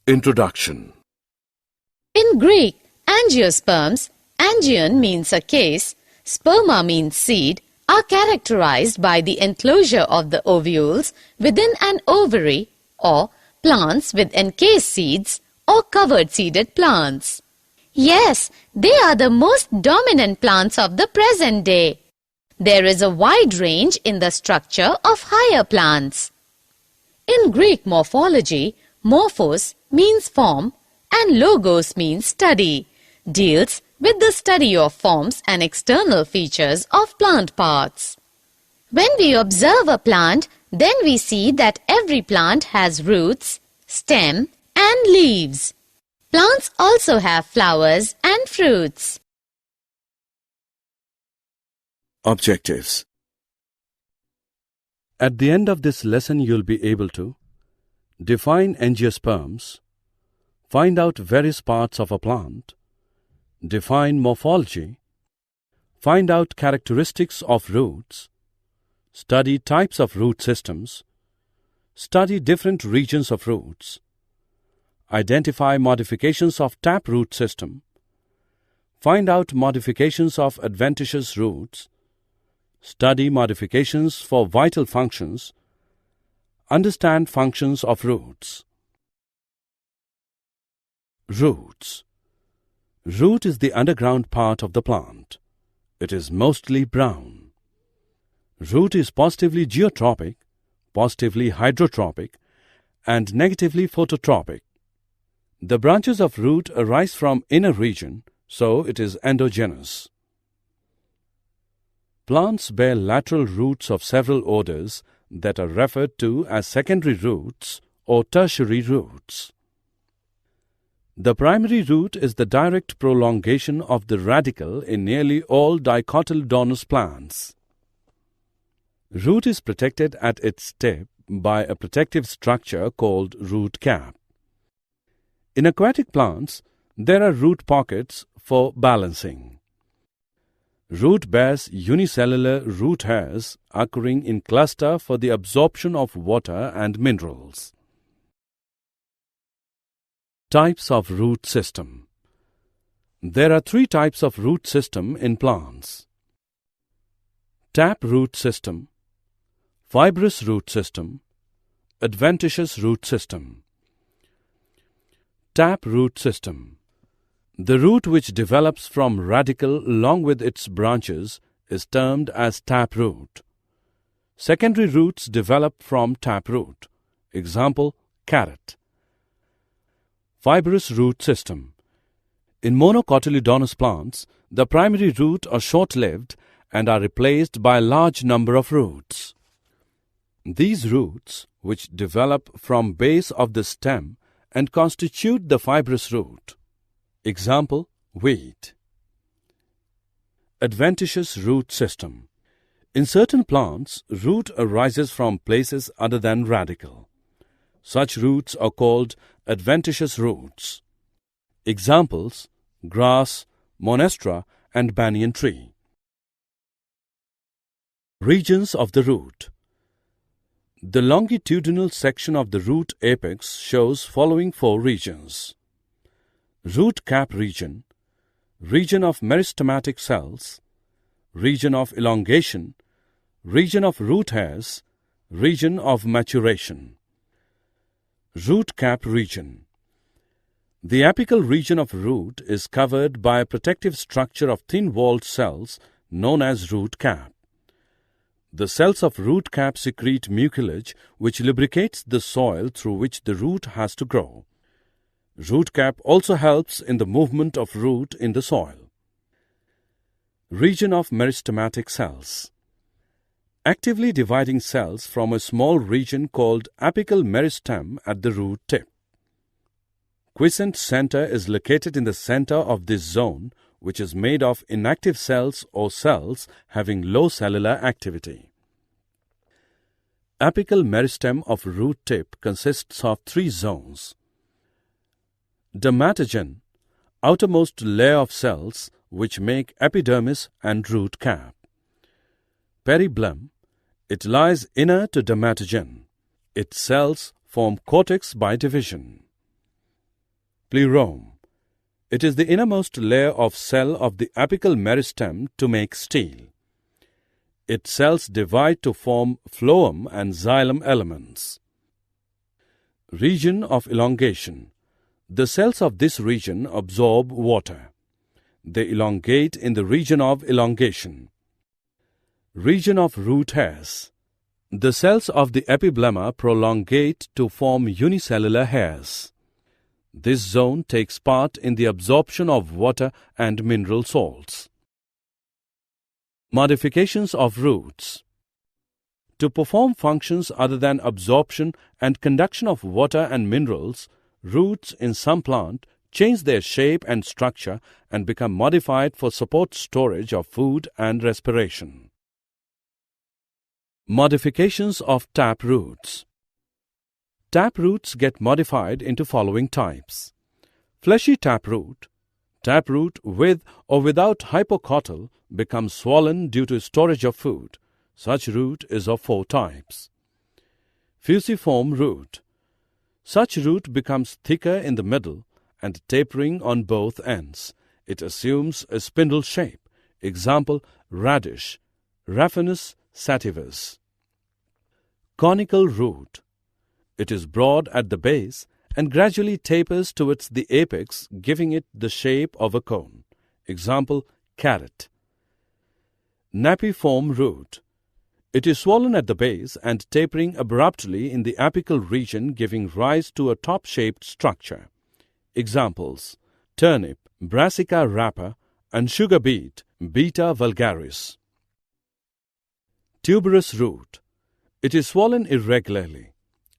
Introduction. In Greek, angiosperms, angion means a case, sperma means seed, are characterized by the enclosure of the ovules within an ovary, or plants with encased seeds or covered seeded plants. Yes, they are the most dominant plants of the present day. There is a wide range in the structure of higher plants. In Greek morphology, morphos means form and logos means study, deals with the study of forms and external features of plant parts. When we observe a plant, then we see that every plant has roots, stem and leaves. Plants also have flowers and fruits. Objectives. At the end of this lesson, you'll be able to define angiosperms, find out various parts of a plant, define morphology, find out characteristics of roots, study types of root systems, study different regions of roots, identify modifications of taproot system, find out modifications of adventitious roots, study modifications for vital functions, understand functions of roots. Roots. Root is the underground part of the plant. It is mostly brown. Root is positively geotropic, positively hydrotropic, and negatively phototropic. The branches of root arise from inner region, so it is endogenous. Plants bear lateral roots of several orders that are referred to as secondary roots or tertiary roots. The primary root is the direct prolongation of the radicle in nearly all dicotyledonous plants. Root is protected at its tip by a protective structure called root cap. In aquatic plants, there are root pockets for balancing. Root bears unicellular root hairs occurring in cluster for the absorption of water and minerals. Types of root system. There are three types of root system in plants: taproot system, fibrous root system, adventitious root system. Taproot system. The root which develops from radicle along with its branches is termed as taproot. Secondary roots develop from taproot. Example, carrot. Fibrous root system. In monocotyledonous plants, the primary root are short-lived and are replaced by a large number of roots. These roots, which develop from base of the stem and constitute the fibrous root. Example, wheat. Adventitious root system. In certain plants, root arises from places other than radicle. Such roots are called adventitious roots. Examples, grass, monstera and banyan tree. Regions of the root. The longitudinal section of the root apex shows following four regions: root cap region, region of meristematic cells, region of elongation, region of root hairs, region of maturation. Root cap region. The apical region of root is covered by a protective structure of thin-walled cells known as root cap. The cells of root cap secrete mucilage which lubricates the soil through which the root has to grow. Root cap also helps in the movement of root in the soil. Region of meristematic cells. Actively dividing cells from a small region called apical meristem at the root tip. Quiescent center is located in the center of this zone, which is made of inactive cells or cells having low cellular activity. Apical meristem of root tip consists of three zones: dermatogen, outermost layer of cells which make epidermis and root cap. Peribulum, it lies inner to dermatogen. Its cells form cortex by division. plerome. It is the innermost layer of cell of the apical meristem to make steel. Its cells divide to form phloem and xylem elements. Region of elongation. The cells of this region absorb water. They elongate in the region of elongation. Region of root hairs. The cells of the epiblemma prolongate to form unicellular hairs. This zone takes part in the absorption of water and mineral salts. Modifications of roots. To perform functions other than absorption and conduction of water and minerals, roots in some plant change their shape and structure and become modified for support storage of food and respiration. Modifications of taproots. Taproots get modified into following types. Fleshy taproot. Taproot with or without hypocotyl becomes swollen due to storage of food. Such root is of 4 types. Fusiform root. Such root becomes thicker in the middle and tapering on both ends. It assumes a spindle shape. Example, radish, Raphanus sativus. Conical root. It is broad at the base and gradually tapers towards the apex, giving it the shape of a cone. Example, carrot. Napiform root. It is swollen at the base and tapering abruptly in the apical region, giving rise to a top-shaped structure. Examples, turnip, Brassica rapa, and sugar beet, Beta vulgaris. Tuberous root. It is swollen irregularly.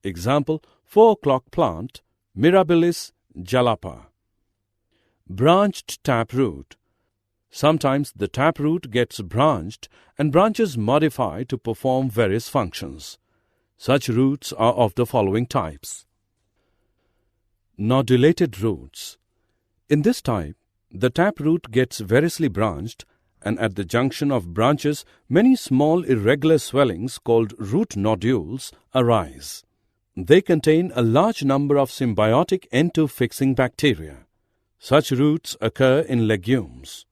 Example, 4 o'clock plant, Mirabilis jalapa. Branched taproot. Sometimes the taproot gets branched and branches modify to perform various functions. Such roots are of the following types. Nodulated roots. In this type, the taproot gets variously branched, and at the junction of branches, many small irregular swellings called root nodules arise. They contain a large number of symbiotic N2-fixing bacteria. Such roots occur in legumes.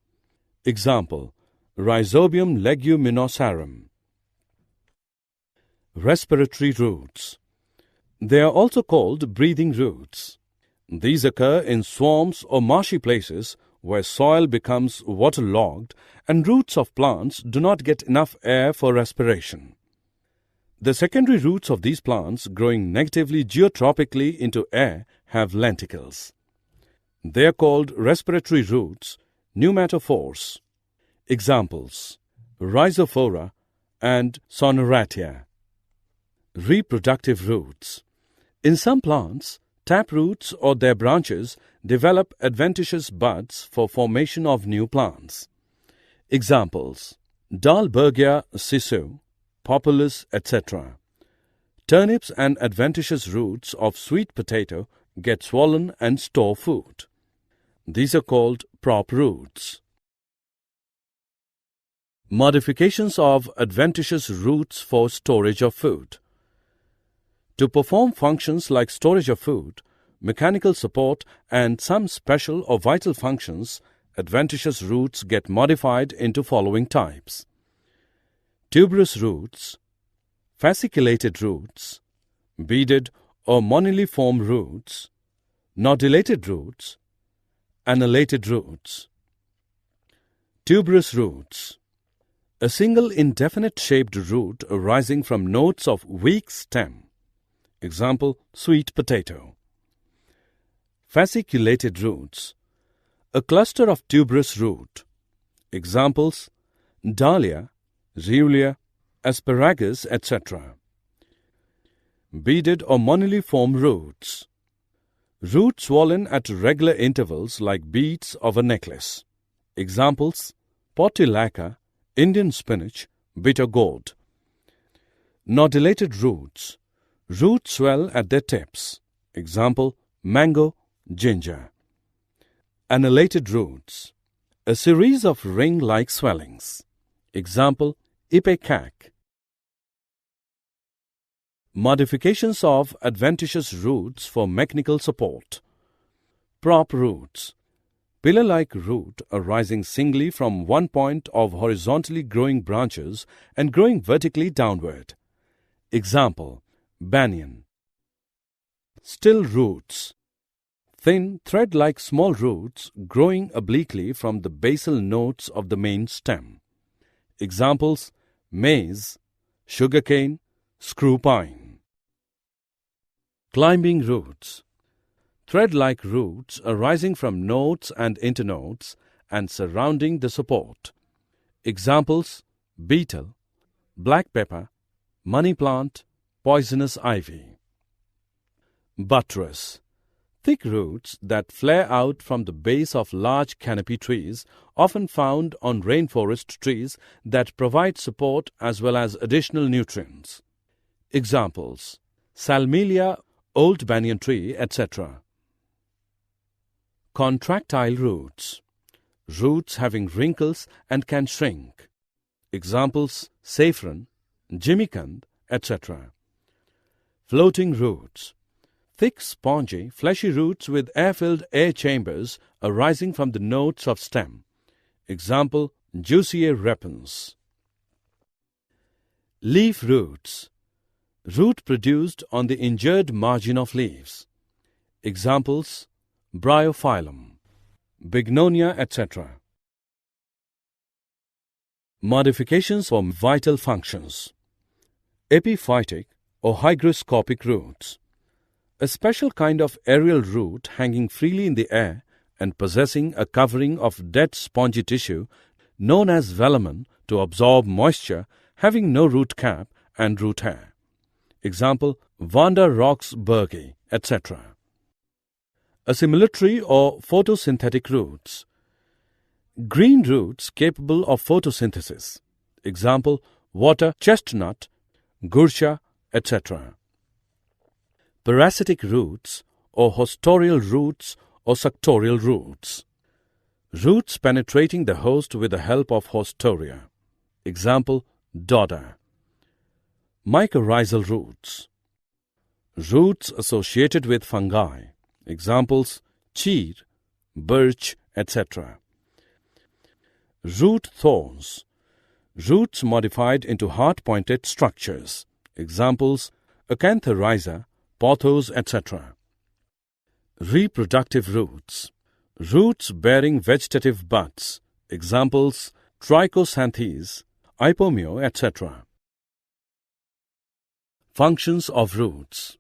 Example, Rhizobium leguminosarum. Respiratory roots. They are also called breathing roots. These occur in swamps or marshy places where soil becomes waterlogged and roots of plants do not get enough air for respiration. The secondary roots of these plants, growing negatively geotropically into air, have lenticles. They are called respiratory roots, pneumatophores. Examples, Rhizophora and Sonoratia. Reproductive roots. In some plants, taproots or their branches develop adventitious buds for formation of new plants. Examples, Dahlbergia sisu, Populus, etc. Turnips and adventitious roots of sweet potato get swollen and store food. These are called prop roots. Modifications of adventitious roots for storage of food. To perform functions like storage of food, mechanical support, and some special or vital functions, adventitious roots get modified into following types. Tuberous roots, fasciculated roots, beaded or moniliform roots, nodulated roots, annellated roots. Tuberous roots. A single indefinite-shaped root arising from nodes of weak stem. Example, sweet potato. Fasciculated roots. A cluster of tuberous root. Examples, dahlia, Zeolia, asparagus, etc. Beaded or moniliform roots. Roots swollen at regular intervals like beads of a necklace. Examples, portulaca, Indian spinach, bitter gourd. Nodulated roots. Roots swell at their tips. Example, mango, ginger. Annellated roots. A series of ring-like swellings. Example, ipecac. Modifications of adventitious roots for mechanical support. Prop roots. Pillar-like root arising singly from one point of horizontally growing branches and growing vertically downward. Example, banyan. Still roots. Thin, thread-like small roots growing obliquely from the basal nodes of the main stem. Examples, maize, sugarcane, screw pine. Climbing roots. Thread-like roots arising from nodes and internodes and surrounding the support. Examples, beetle, black pepper, money plant, poisonous ivy. Buttress. Thick roots that flare out from the base of large canopy trees, often found on rainforest trees that provide support as well as additional nutrients. Examples, salmelia, old banyan tree, etc. Contractile roots. Roots having wrinkles and can shrink. Examples, saffron, jimmycand, etc. Floating roots. Thick, spongy, fleshy roots with air-filled air chambers arising from the nodes of stem. Example, Jussier repens. Leaf roots. Root produced on the injured margin of leaves. Examples, Bryophyllum, Bignonia, etc. Modifications for vital functions. Epiphytic or hygroscopic roots. A special kind of aerial root hanging freely in the air and possessing a covering of dead spongy tissue known as velamen to absorb moisture, having no root cap and root hair. Example, Vanda Roxburghi, etc. Assimilatory or photosynthetic roots. Green roots capable of photosynthesis. Example, water chestnut, gursha, etc. Parasitic roots or hostorial roots or suctorial roots. Roots penetrating the host with the help of hostoria. Example, dodder. Mycorrhizal roots. Roots associated with fungi. Examples, cheer, birch, etc. Root thorns. Roots modified into heart-pointed structures. Examples, Acanthoryza, pothos, etc. Reproductive roots. Roots bearing vegetative buds. Examples, Trichosanthis, Ipomeo, etc. Functions of roots.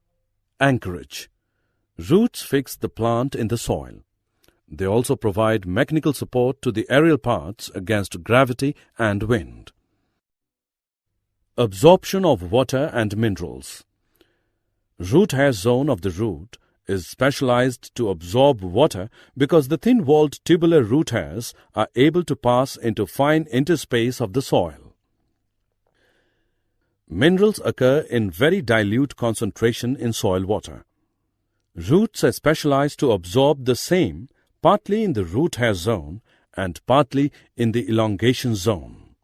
Anchorage. Roots fix the plant in the soil. They also provide mechanical support to the aerial parts against gravity and wind. Absorption of water and minerals. Root hair zone of the root is specialized to absorb water because the thin-walled tubular root hairs are able to pass into fine interspace of the soil. Minerals occur in very dilute concentration in soil water. Roots are specialized to absorb the same partly in the root hair zone and partly in the elongation zone.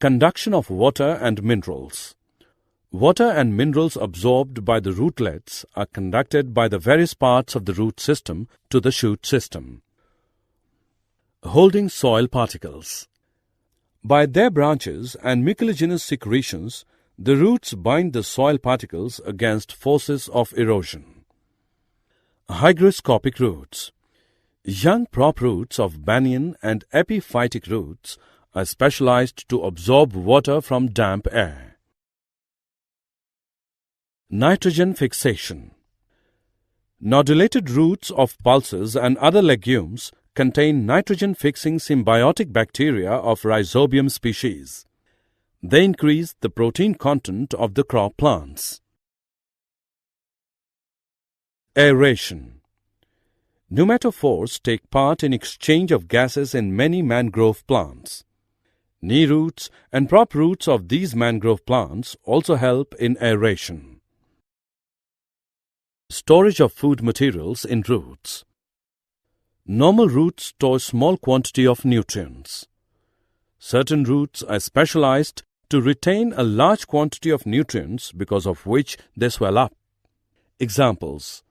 Conduction of water and minerals. Water and minerals absorbed by the rootlets are conducted by the various parts of the root system to the shoot system. Holding soil particles. By their branches and mucilaginous secretions, the roots bind the soil particles against forces of erosion. Hygroscopic roots. Young prop roots of banyan and epiphytic roots are specialized to absorb water from damp air. Nitrogen fixation. Nodulated roots of pulses and other legumes contain nitrogen-fixing symbiotic bacteria of Rhizobium species. They increase the protein content of the crop plants. Aeration. Pneumatophores take part in exchange of gases in many mangrove plants. Knee roots and prop roots of these mangrove plants also help in aeration. Storage of food materials in roots. Normal roots store small quantity of nutrients. Certain roots are specialized to retain a large quantity of nutrients because of which they swell up. Examples,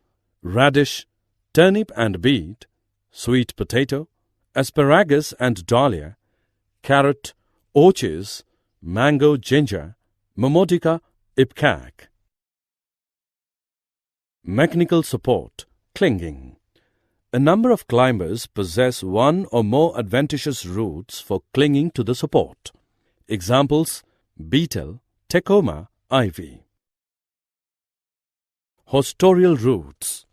radish, turnip and beet, sweet potato, asparagus and dahlia, carrot, orchids, mango ginger, Momodica ipcac. Mechanical support, clinging. A number of climbers possess one or more adventitious roots for clinging to the support. Examples: beetle, tecoma, ivy. Hostorial roots.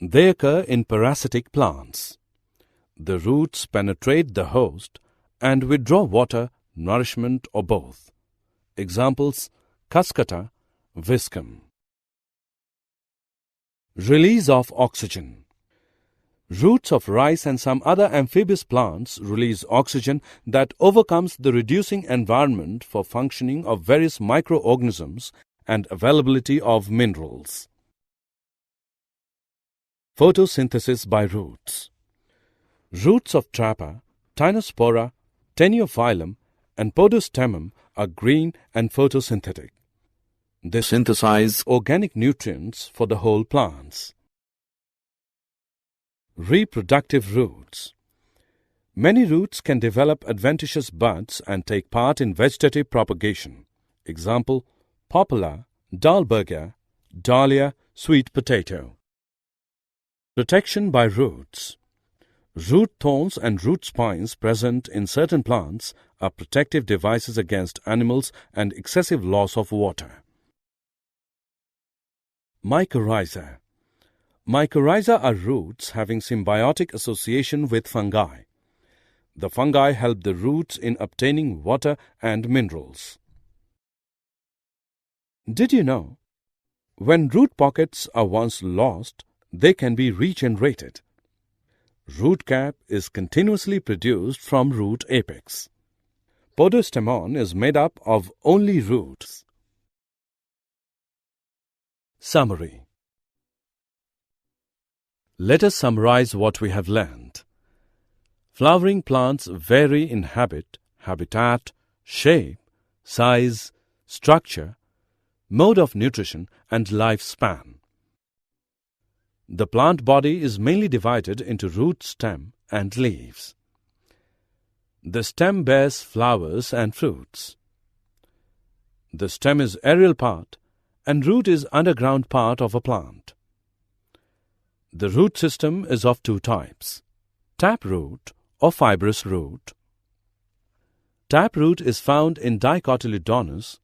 They occur in parasitic plants. The roots penetrate the host and withdraw water, nourishment, or both. Examples: Cuscuta, viscum. Release of oxygen. Roots of rice and some other amphibious plants release oxygen that overcomes the reducing environment for functioning of various microorganisms and availability of minerals. Photosynthesis by roots. Roots of Trapa, Tinospora, Teniophyllum, and Podostemum are green and photosynthetic. They synthesize organic nutrients for the whole plants. Reproductive roots. Many roots can develop adventitious buds and take part in vegetative propagation. Example: poplar, dalbergia, dahlia, sweet potato. Protection by roots. Root thorns and root spines present in certain plants are protective devices against animals and excessive loss of water. Mycorrhiza. Mycorrhiza are roots having symbiotic association with fungi. The fungi help the roots in obtaining water and minerals. Did you know? When root pockets are once lost, they can be regenerated. Root cap is continuously produced from root apex. Podostemon is made up of only roots. Summary. Let us summarize what we have learned. Flowering plants vary in habit, habitat, shape, size, structure, mode of nutrition, and lifespan. The plant body is mainly divided into root, stem, and leaves. The stem bears flowers and fruits. The stem is aerial part and root is underground part of a plant. The root system is of two types: taproot or fibrous root. Taproot is found in dicotyledonous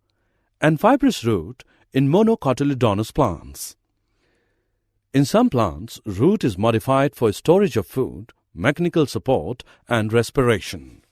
and fibrous root in monocotyledonous plants. In some plants, root is modified for storage of food, mechanical support, and respiration.